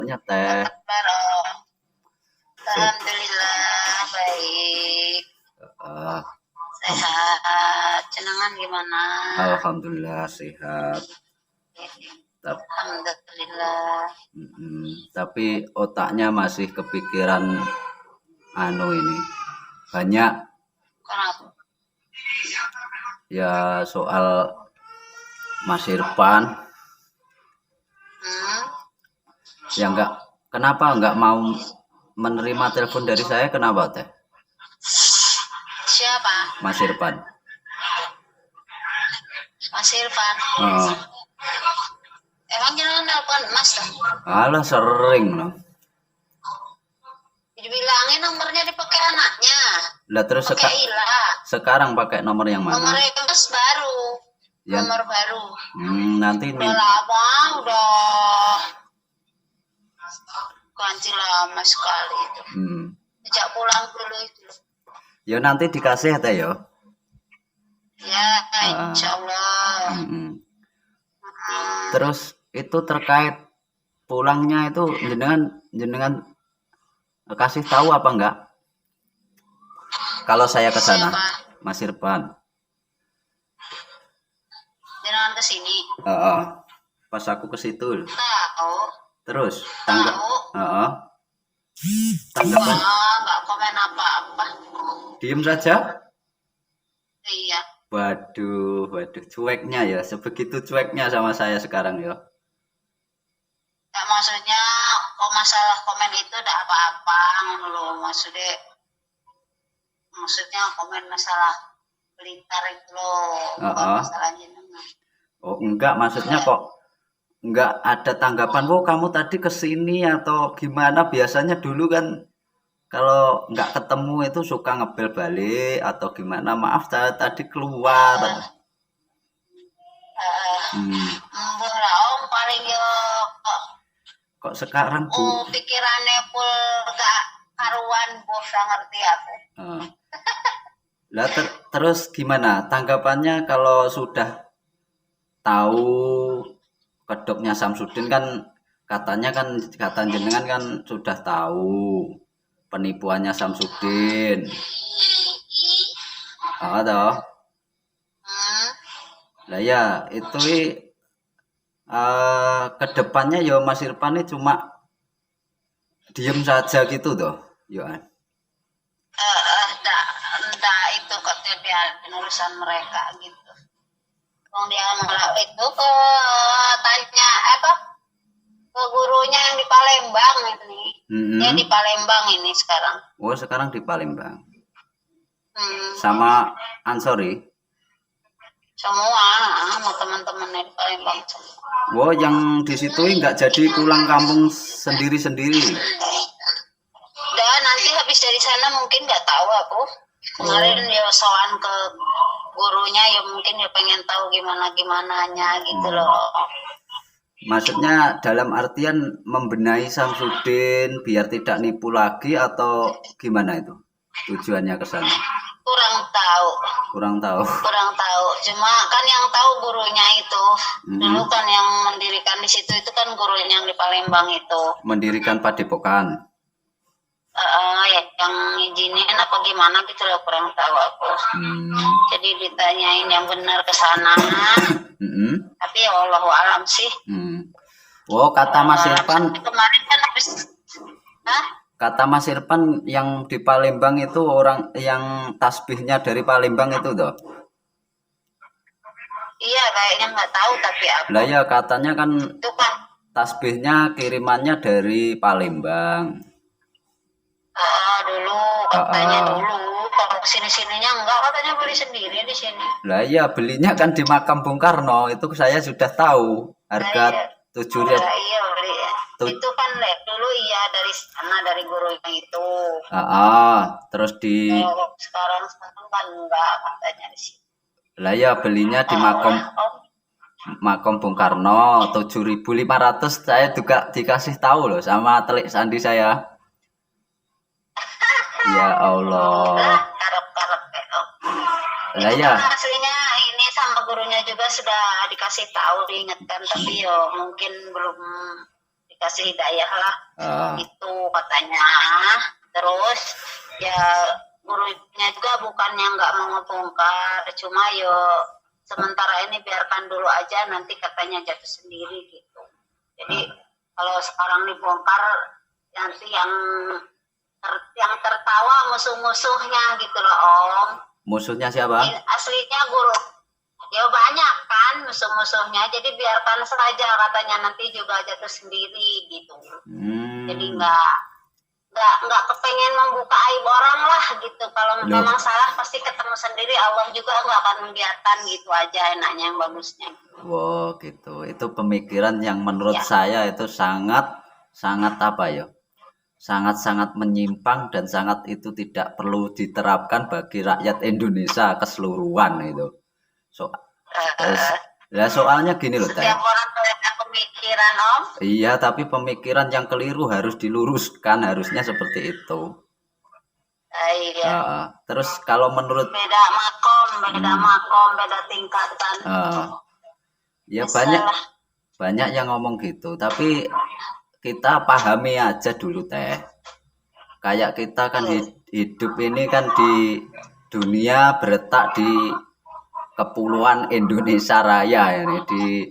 Teh. Alhamdulillah baik. Uh, Sehat. Cenengan gimana? Alhamdulillah sehat. Alhamdulillah. Tapi otaknya masih kepikiran ini banyak. Kenapa? Ya soal Mas Irfan. Ya kenapa enggak mau menerima telepon dari saya, kenapa Teh? Siapa? Mas Irfan. Mas Irfan. Emang jangan nelpon Mas tuh? Alah sering loh. Dibilangin nomornya dipakai anaknya. Lah terus sekarang pakai nomor yang mana? Nomor Mas baru. Ya. Nomor baru. Nanti udah lama, udah ganti lama sekali itu. Sejak pulang dulu itu. Ya nanti dikasih Teh ya. Ya, insyaallah. Terus itu terkait pulangnya itu jenengan kasih tahu apa enggak? Kalau saya ke sana, Mas Irfan. Jenengan ke sini. Pas aku ke situ. Tahu. Terus tanggapan. Enggak komen apa-apa. Diem saja? Iya. Waduh, cueknya ya, sebegitu cueknya sama saya sekarang ya. Ya maksudnya kok masalah komen itu udah apa-apa loh, maksudnya komen masalah Blitar itu loh, masalahnya. Oh enggak, maksudnya kok enggak ada tanggapan, kamu tadi kesini atau gimana? Biasanya dulu kan kalau nggak ketemu itu suka ngebel balik atau gimana, maaf saya tadi keluar. Om paling yo kok sekarang pikirannya pun gak karuan, bosa ngerti apa. Lah terus gimana tanggapannya kalau sudah tahu kedoknya Samsudin? Kan kata jenengan kan sudah tahu penipuannya Samsudin. Toh. Lah ya itu kedepannya ya Mas Irfan ini cuma diem saja gitu toh, Yohan. Enggak itu dia penulisan mereka gitu. Dia malah itu tanya ke gurunya yang di Palembang ini. Dia di Palembang ini sekarang. Oh, sekarang di Palembang. Sama Ansori? Semua, sama teman-temannya di Palembang semua. Oh, yang di situ nggak jadi pulang kampung sendiri-sendiri? Udah, nanti habis dari sana mungkin nggak tahu aku. Kemarin dia soal ke gurunya, ya mungkin dia pengen tahu gimana-gimananya gitu loh. Maksudnya dalam artian membenahi Samsudin biar tidak nipu lagi atau gimana itu tujuannya ke sana? Kurang tahu. Cuma kan yang tahu gurunya itu. Dulu kan yang mendirikan di situ itu kan gurunya yang di Palembang itu. Mendirikan padepokan. Yang izinin apa gimana gitu loh, kurang tahu aku. Jadi ditanyain yang benar ke sana. Tapi ya Allahu alam sih. Oh, kata Mas Irfan kemarin kan habis kata Mas Irfan yang di Palembang itu orang yang tasbihnya dari Palembang itu toh? Iya, kayaknya nggak tahu tapi aku. Lah ya katanya kan itu kan tasbihnya kirimannya dari Palembang. Dulu katanya dulu, kalau sininya enggak, katanya beli sendiri di sini. Lah iya, belinya kan di makam Bung Karno, itu saya sudah tahu harga 7.000. Iya beli. Itu kan dulu iya dari sana, dari gurunya itu. Terus sekarang kan enggak, katanya di sini. Lah ya belinya di makam Bung Karno 7.500. Saya juga dikasih tahu loh sama telik sandi saya. Ya Allah. Karep-karep. Lah ya. Aslinya ini sama gurunya juga sudah dikasih tahu, diingatkan, tapi yo mungkin belum dikasih hidayah lah Ah, itu katanya. Terus ya gurunya juga bukannya nggak mau ngebongkar, cuma yo sementara ini biarkan dulu aja, nanti katanya jatuh sendiri gitu. Jadi kalau sekarang dibongkar nanti yang tertawa musuh-musuhnya gitu loh Om. musuhnya siapa? Aslinya guru ya banyak kan musuh-musuhnya, jadi biarkan saja katanya, nanti juga jatuh sendiri gitu. Jadi nggak kepengen membuka aib orang lah gitu. Kalau Loh. memang salah pasti ketemu sendiri, Allah juga nggak akan membiarkan, gitu aja enaknya yang bagusnya. Wow, gitu. Itu pemikiran yang menurut Ya. saya itu sangat apa ya? Sangat menyimpang dan sangat itu tidak perlu diterapkan bagi rakyat Indonesia keseluruhan itu. Soalnya gini loh, Teh. Setiap orang punya pemikiran Om. Iya, tapi pemikiran yang keliru harus diluruskan, harusnya seperti itu. Iya. Terus kalau menurut Beda makom, beda tingkatan. ya Masalah. banyak yang ngomong gitu, tapi kita pahami aja dulu Teh. Kayak kita kan hidup ini kan di dunia berletak di kepulauan Indonesia Raya ini, di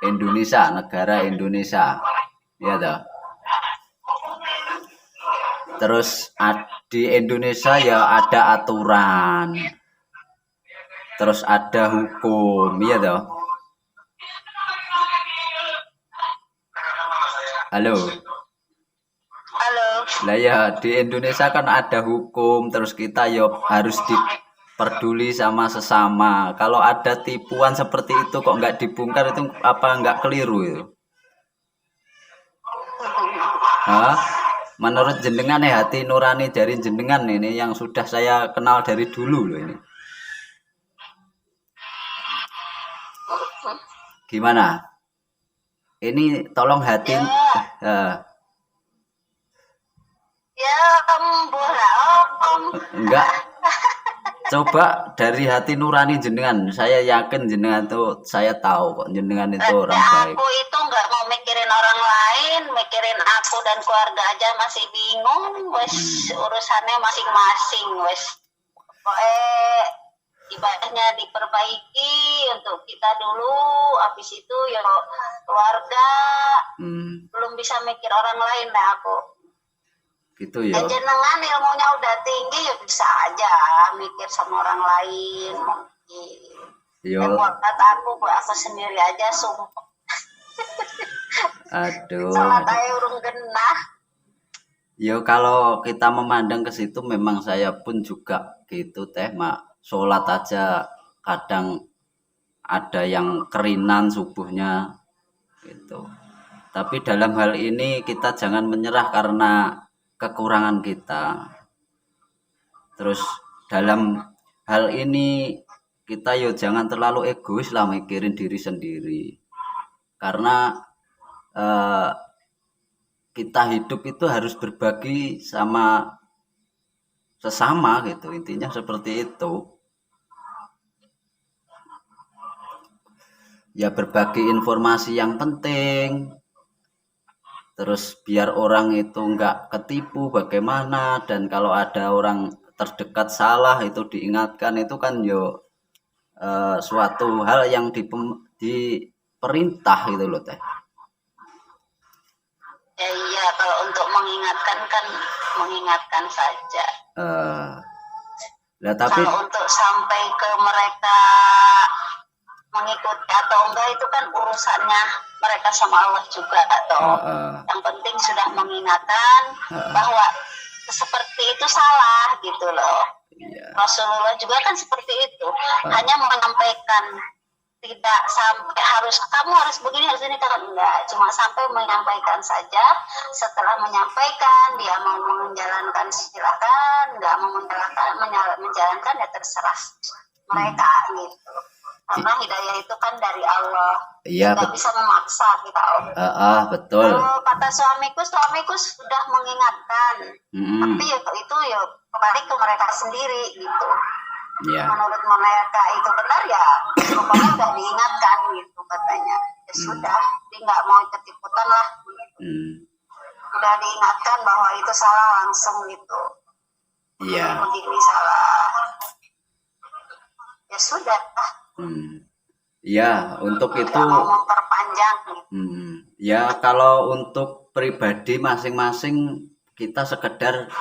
Indonesia, negara Indonesia. Ya toh. Terus di Indonesia ya ada aturan. Terus ada hukum, iya toh. Halo. Halo. Lah ya di Indonesia kan ada hukum, terus kita ya harus peduli sama sesama. Kalau ada tipuan seperti itu kok nggak dibongkar, itu apa nggak keliru itu? Hah? Menurut jenengan nih, hati nurani dari jenengan ini yang sudah saya kenal dari dulu loh ini. Gimana? Ini tolong hati. Ya, bola Om. Enggak. Coba dari hati nurani jenengan, saya yakin jenengan tuh, saya tahu kok jenengan itu orang baik. Aku itu nggak mau mikirin orang lain, mikirin aku dan keluarga aja masih bingung, wes urusannya masing-masing, wes. Ibadahnya diperbaiki untuk kita dulu, habis itu ya keluarga, belum bisa mikir orang lain lah aku. Gitu ya. Jenengan ilmunya udah tinggi ya bisa aja mikir sama orang lain. Yo. Buat aku sendiri aja sumpah. Aduh. Salat aja urung genah. Yo kalau kita memandang ke situ memang saya pun juga gitu Teh, Mak. Sholat aja kadang ada yang kerinan subuhnya gitu. Tapi dalam hal ini kita jangan menyerah karena kekurangan kita. Terus dalam hal ini kita yo jangan terlalu egois lah mikirin diri sendiri. Karena kita hidup itu harus berbagi sama sesama gitu, intinya seperti itu. Ya berbagi informasi yang penting. Terus biar orang itu enggak ketipu bagaimana, dan kalau ada orang terdekat salah itu diingatkan, itu kan yo suatu hal yang diperintah gitu loh Teh. Ya iya, kalau untuk mengingatkan kan mengingatkan saja. Tapi kalau untuk sampai ke mereka mengikuti atau enggak itu kan urusannya mereka sama Allah juga atau yang penting sudah mengingatkan bahwa seperti itu salah gitu loh. Rasulullah juga kan seperti itu, hanya menyampaikan, tidak sampai kamu harus begini harus ini, kan enggak, cuma sampai menyampaikan saja. Setelah menyampaikan dia mau menjalankan silakan, enggak mau menjalankan ya terserah mereka gitu. Karena hidayah itu kan dari Allah. Iya, nggak bisa memaksa kita. Betul. Kalau kata suamiku sudah mengingatkan, tapi itu ya kembali ke mereka sendiri gitu. Ya. Menurut mereka itu benar ya, pokoknya udah diingatkan gitu katanya. Ya sudah, dia nggak mau ikut-ikutan lah. Hmm. Udah diingatkan bahwa itu salah langsung gitu. Iya. Begini salah. Ya sudah. Ya, untuk itu Nggak mau memperpanjang. ya kalau untuk pribadi masing-masing kita sekedar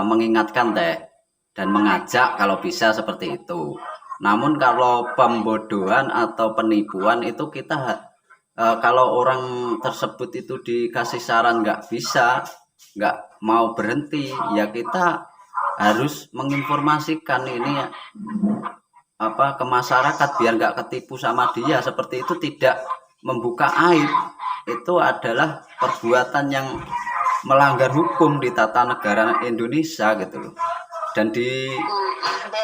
mengingatkan teh dan mengajak kalau bisa seperti itu. Namun kalau pembodohan atau penipuan itu kita kalau orang tersebut itu dikasih saran nggak bisa, nggak mau berhenti, ya kita harus menginformasikan ini apa ke masyarakat biar nggak ketipu sama dia. Seperti itu tidak membuka aib, itu adalah perbuatan yang melanggar hukum di tata negara Indonesia gitu loh. Dan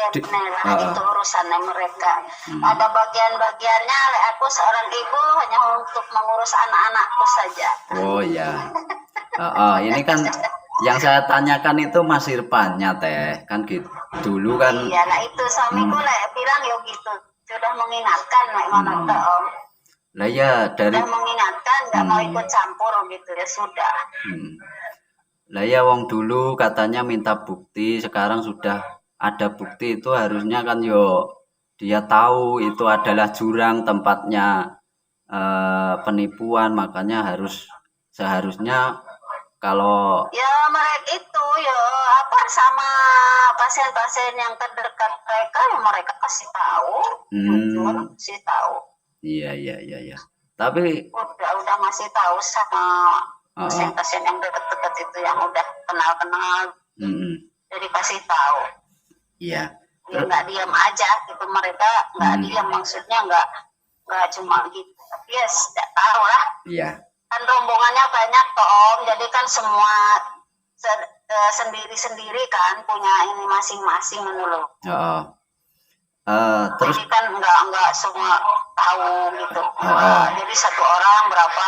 Benar, itu urusannya mereka. Ada bagian-bagiannya, aku seorang ibu hanya untuk mengurus anak-anakku saja. Oh ya, ini kan yang saya tanyakan itu Mas Irfannya teh, kan gitu. Dulu kan. Iya, nah itu suamiku bilang ya gitu, sudah mengingatkan, mana Om. Lah ya dari. Sudah mengingatkan, nggak mau ikut campur gitu ya sudah. Lah ya wong dulu katanya minta bukti, sekarang sudah ada bukti, itu harusnya kan yo dia tahu itu adalah jurang tempatnya penipuan, makanya seharusnya kalau ya mereka itu ya apa sama pasien-pasien yang terdekat mereka ya mereka kasih tahu, jujur kasih tahu. Iya. Tapi udah ngasih tahu sama pasien-pasien yang dekat-dekat itu yang udah kenal-kenal. Jadi kasih tahu. Iya. Ya nggak diam aja gitu, mereka nggak diam, maksudnya nggak cuma gitu, tapi ya tidak tahu lah. Iya. Kan rombongannya banyak toh Om, jadi kan semua sendiri-sendiri kan punya ini masing-masing menurut. Terus jadi kan nggak semua tahu gitu. Jadi satu orang berapa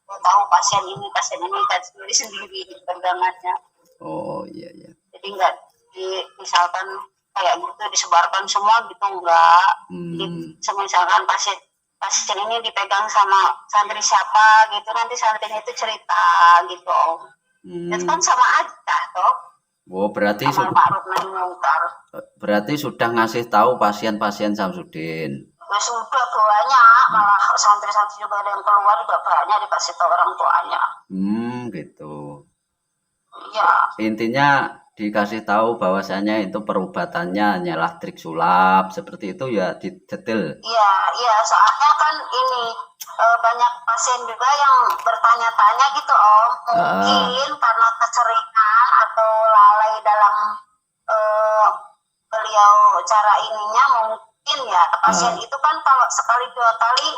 tahu pasien ini kan sendiri pegangannya. Oh iya. Jadi nggak misalkan kayak gitu disebarkan semua gitu enggak. Jadi misalkan pasien ini dipegang sama santri siapa gitu, nanti santrinya itu cerita gitu. Itu kan sama aja toh. Oh berarti sudah ngasih tahu pasien-pasien Samsudin. Ya sudah banyak, malah santri-santri juga ada yang keluar juga banyak dikasih tahu orang tuanya. Gitu. Iya. Intinya dikasih tahu bahwasanya itu perobatannya hanyalah trik sulap, seperti itu ya detail. Iya, soalnya kan ini banyak pasien juga yang bertanya-tanya gitu Om, mungkin karena keseringan atau lalai dalam beliau cara ininya, mungkin ya pasien itu kan kalau sekali dua kali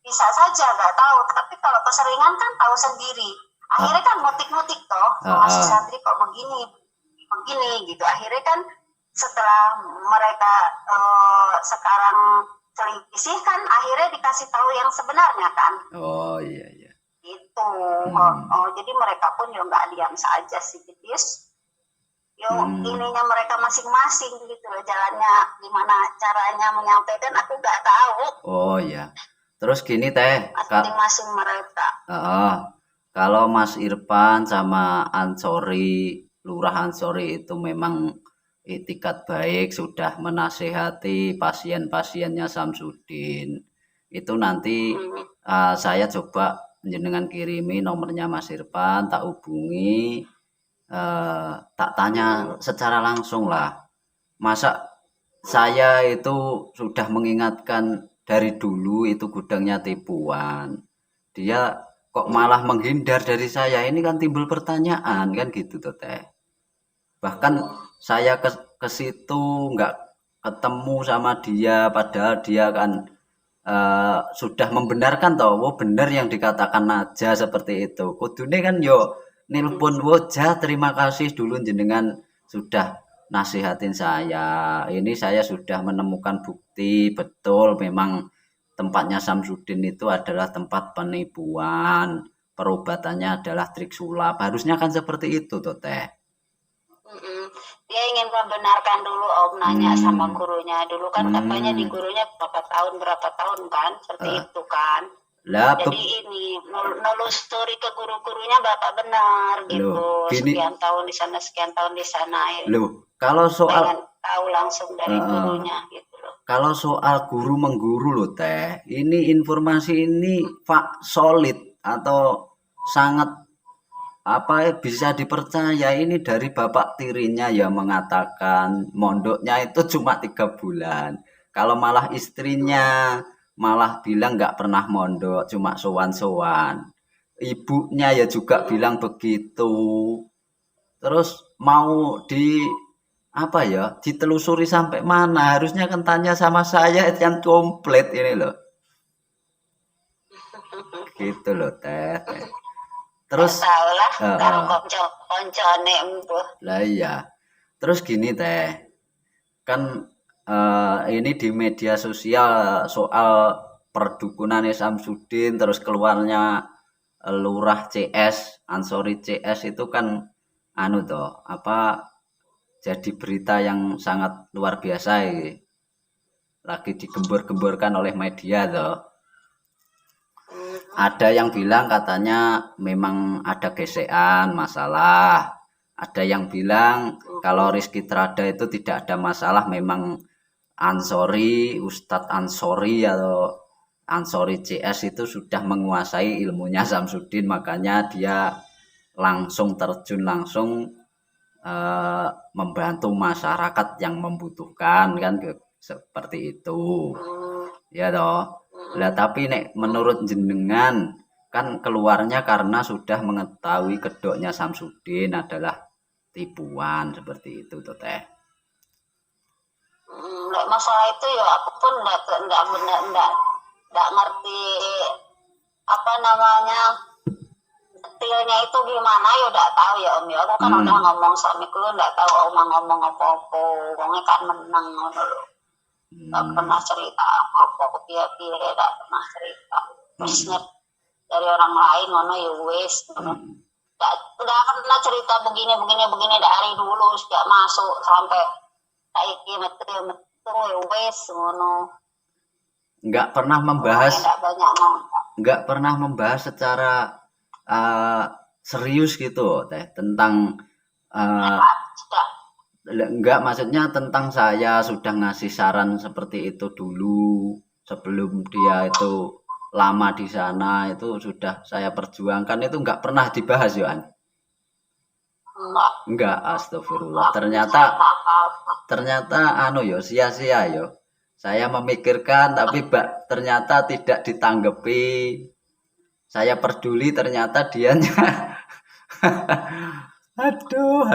bisa saja nggak tahu, tapi kalau keseringan kan tahu sendiri. Akhirnya kan ngutik-ngutik toh, masih santri kok begini gitu. Akhirnya kan setelah mereka sekarang selisih kan akhirnya dikasih tahu yang sebenarnya kan. Oh iya. Itu. Jadi mereka pun ya nggak diam saja sih, Titis. Ininya mereka masing-masing gitu loh, jalannya gimana caranya menyampaikan aku nggak tahu. Oh iya. Terus gini teh. Masing-masing mereka. Kalau Mas Irfan sama Ansori, Lurah Ansori itu memang itikat baik, sudah menasehati pasien-pasiennya Samsudin. Itu nanti saya coba jenengan kirimi nomornya Mas Irfan, tak hubungi, tak tanya secara langsung lah. Masa saya itu sudah mengingatkan dari dulu itu gudangnya tipuan. Dia kok malah menghindar dari saya, ini kan timbul pertanyaan kan gitu tuh teh. Bahkan saya ke situ nggak ketemu sama dia, padahal dia kan sudah membenarkan toh, benar yang dikatakan Naja seperti itu. Kudune kan yo nelpon wajah, terima kasih dulu jenengan sudah nasihatin saya. Ini saya sudah menemukan bukti betul memang tempatnya Samsudin itu adalah tempat penipuan, perobatannya adalah trik sulap. Harusnya kan seperti itu tuh teh. Dia ingin membenarkan dulu Om, nanya sama gurunya dulu kan, katanya di gurunya berapa tahun kan, seperti itu kan. Lah Jadi ini nelusuri ke guru-gurunya Bapak benar loh, gitu. gini Sekian tahun di sana, sekian tahun di sana. Ya. loh, kalau soal Pengen tahu langsung dari Heeh. gurunya gitu loh. Kalau soal guru mengguru loh Teh, ini informasi ini solid atau sangat apa ya, bisa dipercaya ini dari bapak tirinya yang mengatakan mondoknya itu cuma 3 bulan. Kalau malah istrinya malah bilang nggak pernah mondok, cuma sowan-sowan. Ibunya ya juga bilang begitu. Terus mau di apa ya ditelusuri sampai mana harusnya kan tanya sama saya yang komplit ini loh gitu loh teh. Nggak Terus tahu lah karo uh, konco-koncone empuh. lah iya terus gini teh kan ini di media sosial soal perdukunan Samsudin terus keluarnya Lurah CS Ansori CS itu kan anu toh apa jadi berita yang sangat luar biasa ini. Lagi digembur-gemburkan oleh media toh. Ada yang bilang katanya memang ada gesekan masalah. Ada yang bilang kalau Rizky Trada itu tidak ada masalah memang Ansori, Ustadz Ansori atau Ansori CS itu sudah menguasai ilmunya Samsudin makanya dia langsung terjun langsung membantu masyarakat yang membutuhkan kan seperti itu. Ya toh. Lah tapi nek menurut jenengan kan keluarnya karena sudah mengetahui kedoknya Samsudin adalah tipuan seperti itu toh teh. Masalah itu ya aku pun enggak benar enggak ngerti apa namanya detailnya itu gimana ya udah tahu ya Om ya. Aku kan udah ngomong suamiku enggak tahu Om ngomong apa-apa. Wongnya kan menang ngono lho. Enggak pernah cerita apa-apa ke piye-piye enggak pernah cerita. Terus dari orang lain ngono ya wis ngono. Enggak pernah cerita begini dari dulu sejak masuk sampai saiki metu ya wis ngono. Enggak pernah membahas enggak pernah membahas secara serius gitu teh tentang enggak maksudnya tentang saya sudah ngasih saran seperti itu dulu sebelum dia itu lama di sana itu sudah saya perjuangkan itu enggak pernah dibahas Yohan. Enggak, astagfirullah. Ternyata anu yo sia-sia yo. Saya memikirkan tapi ternyata tidak ditanggapi. Saya peduli ternyata dianya aduh